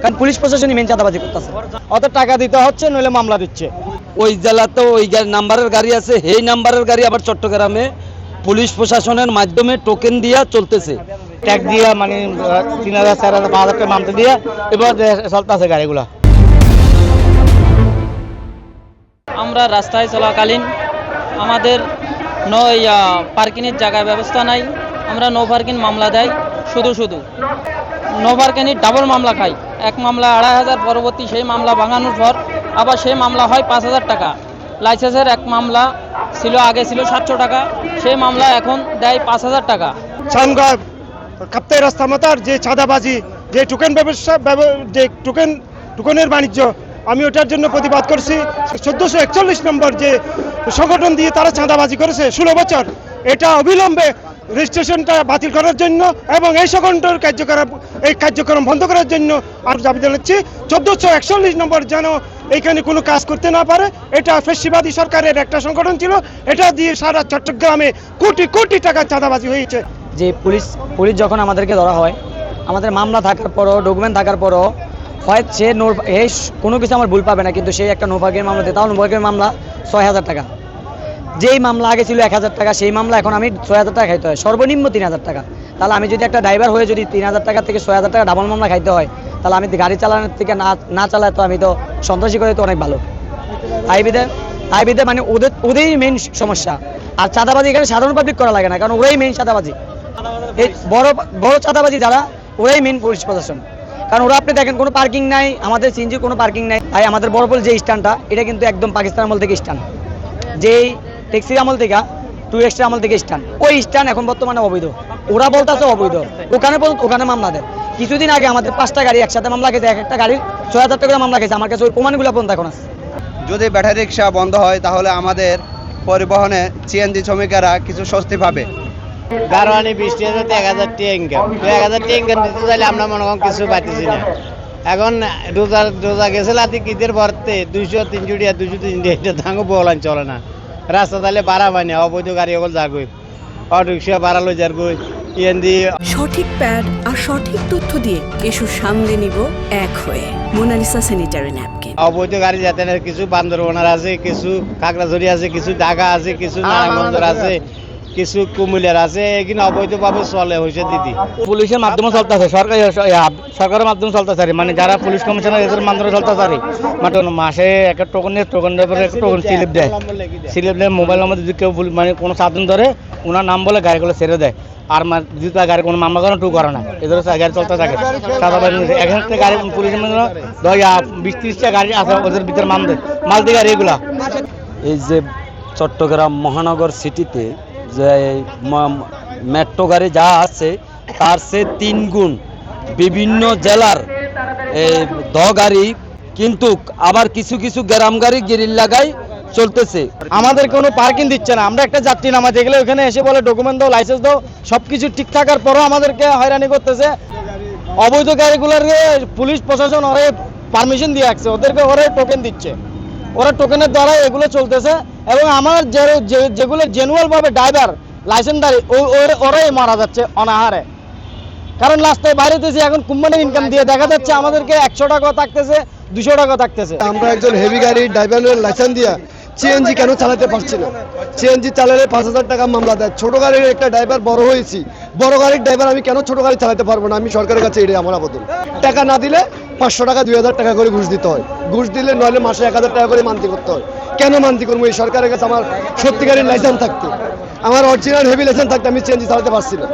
কারণ police প্রশাসনই main চাঁদাবাজি করতেছে। অত টাকা দিতে হচ্ছে, নইলে মামলা দিচ্ছে। ওই জেলাতে ওই নাম্বারের গাড়ি আছে, এই নাম্বারের গাড়ি আবার চট্টগ্রামে পুলিশ প্রশাসনের মাধ্যমে টোকেন দিয়া চলতেছে। ট্যাগ দিয়া মানে 3000 4000 5000 টাকা মামলা দিয়া এবার চলতেছে গাড়িগুলা। আমরা রাস্তায় চলাকালীন আমাদের পার্কিংয়ের জায়গায় ব্যবস্থা নাই, আমরা নো পার্কিং মামলা দেয়, শুধু নো পার্কিংয়ের ডাবল মামলা খাই। এক মামলা 2500, পরবর্তী সেই মামলা ভাঙানোর পর আবার সেই মামলা হয় 5000 টাকা। লাইসেন্সের এক মামলা আগে ছিল 700 টাকা, সেই মামলা এখন দেয় 5000 টাকা। চামগাঁও কাপ্তাই রাস্তা মাতার যে চাঁদাবাজি, যে টোকেন ব্যবসা, যে টোকেনের বাণিজ্য, আমি ওটার জন্য প্রতিবাদ করছি। 1441 নম্বর যে সংগঠন দিয়ে তারা চাঁদাবাজি করেছে 16 বছর, এটা অবিলম্বে রেজিস্ট্রেশনটা বাতিল করার জন্য এবং এই সংগঠনের কার্যক্রম বন্ধ করার জন্য আমি দাবি জানাচ্ছি। 1441 নম্বর যেন এইখানে কোনো কাজ করতে না পারে। এটা ফ্যাসিবাদী সরকারের একটা সংগঠন ছিল, এটা দিয়ে সারা চট্টগ্রামে কোটি কোটি টাকা চাঁদাবাজি হয়েছে। যে পুলিশ যখন আমাদেরকে ধরা হয়, আমাদের মামলা থাকার পরও, ডকুমেন্ট থাকার পরও হয় সে কোনো কিছু আমার ভুল পাবে না, কিন্তু সেই একটা নো পার্কিং মামলা দেয়, তাও নো পার্কিং মামলা 6000 টাকা। যেই মামলা আগে ছিল 1000 টাকা, সেই মামলা এখন আমি 6000 টাকা খাইতে হয়, সর্বনিম্ন 3000 টাকা। তাহলে আমি যদি একটা ড্রাইভার হয়ে যদি 3000 টাকা থেকে 6000 টাকা ডাবল মামলা খাইতে হয়, তাহলে আমি গাড়ি চালানোর থেকে না চালায় তো আমি তো সন্ত্রাসী করে তো অনেক ভালো। আইবিতে মানে ওদেরই মেইন সমস্যা। আর চাঁদাবাজি এখানে সাধারণ পাবলিক করা লাগে না, কারণ ওরাই মেইন চাঁদাবাজি। এই বড় চাঁদাবাজি যারা, ওরাই মেইন পুলিশ প্রশাসন। কারণ ওরা আপনি দেখেন কোনো পার্কিং নাই, আমাদের সিএনজির কোনো পার্কিং নাই। তাই আমাদের বড়পল যে স্ট্যান্ডটা, এটা কিন্তু একদম পাকিস্তান আমল থেকে স্ট্যান্ড, যেই ট্যাক্সির আমল থেকে 2X আমল থেকে স্ট্যান্ড, ওই স্ট্যান্ড এখন বর্তমানে অবৈধ। ওরা বলতেছে অবৈধ, ওখানে মামলা দেয়। কিছুদিন আগে আমাদের 5টা গাড়ি একসাথে মামলা খেয়েছে, একটা গাড়ির 6000 টাকা মামলা খেয়েছে। আমার কাছে ওই প্রমাণগুলো পর্যন্ত এখন আছে। যদি ব্যাটারি রিক্সা বন্ধ হয় তাহলে আমাদের পরিবহনে সিএনজি শ্রমিকেরা কিছু স্বস্তি পাবে। গারোয়ানি 20 টাকা 1000 টাকা ইনকাম, 1000 টাকা ইনকাম দিতে চাইলে আমরা মনে করেন কিছু পাইতেছি না। এখন রোজা গেছে লাতি ঈদের পরতে 200-300 টাকা 200-300 টাকা দাঙ্গো বলান চলে না। রাস্তা তাহলে বাড়া পায় না, অবৈধ গাড়ি ওগুলো যাগই, অটো রিক্সা বাড়া লই যারগই। সঠিক প্যাড আর সঠিক তথ্য দিয়ে এসব সামলে নিব এক হয়ে। Monalisa sanitary napkin. অবৈধ গাড়ি যাতে না, কিছু বান্দরবনার আছে, কিছু খাগড়াছড়ি আছে, কিছু ঢাকা আছে, কিছু নারায়ণগঞ্জের আছে, কিছু কুমিল্লার আছে, এখানে অবৈধভাবে চলে হয়েছে দিদি। পুলিশের মাধ্যমে চলতেছে, সরকারের মাধ্যমে চলতেছে, মানে যারা পুলিশ কমিশনার এদের মাধ্যমে চলতেছে। মাসে একটা টোকন স্লিপ দেয়, মোবাইল নম্বর যদি কেউ মানে কোনো সাধন ধরে ওনার নাম বলে গাড়িগুলো ছেড়ে দেয়। আর যদি তার গাড়ি কোনো মামলা করে টু করে না, এদের গাড়ি চলতে থাকে। এখান থেকে গাড়ি পুলিশের মধ্যে 20-30টা গাড়ি আছে, ওদের ভিতরে মাল দিয়ে গাড়ি এগুলা। এই যে চট্টগ্রাম মহানগর সিটিতে যে মেট্রো গাড়ি যা আছে তার সে 3 গুণ বিভিন্ন জেলার গাড়ি, কিন্তু আবার কিছু গ্রাম গাড়ি গিরিল লাগাই চলতেছে। আমাদের কোনো পার্কিং দিচ্ছে না। আমরা একটা যাত্রী নামাতে গেলে ওখানে এসে বলে ডকুমেন্ট দাও, লাইসেন্স দাও, সবকিছু ঠিক থাকার পরও আমাদেরকে হয়রানি করতেছে। অবৈধ গাড়িগুলোর পুলিশ প্রশাসন ওরা পারমিশন দিয়ে রাখছে, ওরা টোকেন দিচ্ছে, ওরা টোকেনের দ্বারা এগুলো চলতেছে। এবং আমার যেগুলো জেনুয়াল ভাবে ড্রাইভার লাইসেন্সদারি, ওরাই মারা যাচ্ছে অনাহারে। কারণ রাস্তায় বাইরেতেছি এখন কোম্পানির ইনকাম দিয়ে দেখা যাচ্ছে আমাদেরকে 100 টাকা থাকতেছে, 200 টাকা থাকতেছে। আমরা একজন হেভি গাড়ির ড্রাইভারের লাইসেন্স দিয়া সিএনজি কেন চালাতে পারছি না? সিএনজি চালালে 5000 টাকা মামলা দেয়। ছোট গাড়ির একটা ড্রাইভার, বড় হয়েছি, বড় গাড়ির ড্রাইভার আমি কেন ছোট গাড়ি চালাতে পারবো না? আমি সরকারের কাছে এটাই আমার আবেদন। টাকা না দিলে 500 টাকা 2000 টাকা করে ঘুষ দিতে হয়। ঘুষ দিলে নইলে মাসে 1000 টাকা করে মান্তি করতে হয়। কেন মান্তি করবো? এই সরকারের কাছে আমার সত্যিকারের লাইসেন্স থাকতো, আমার অরিজিনাল হেভি লাইসেন্স থাকতো, আমি সিএনজি চালাতে পারছি না।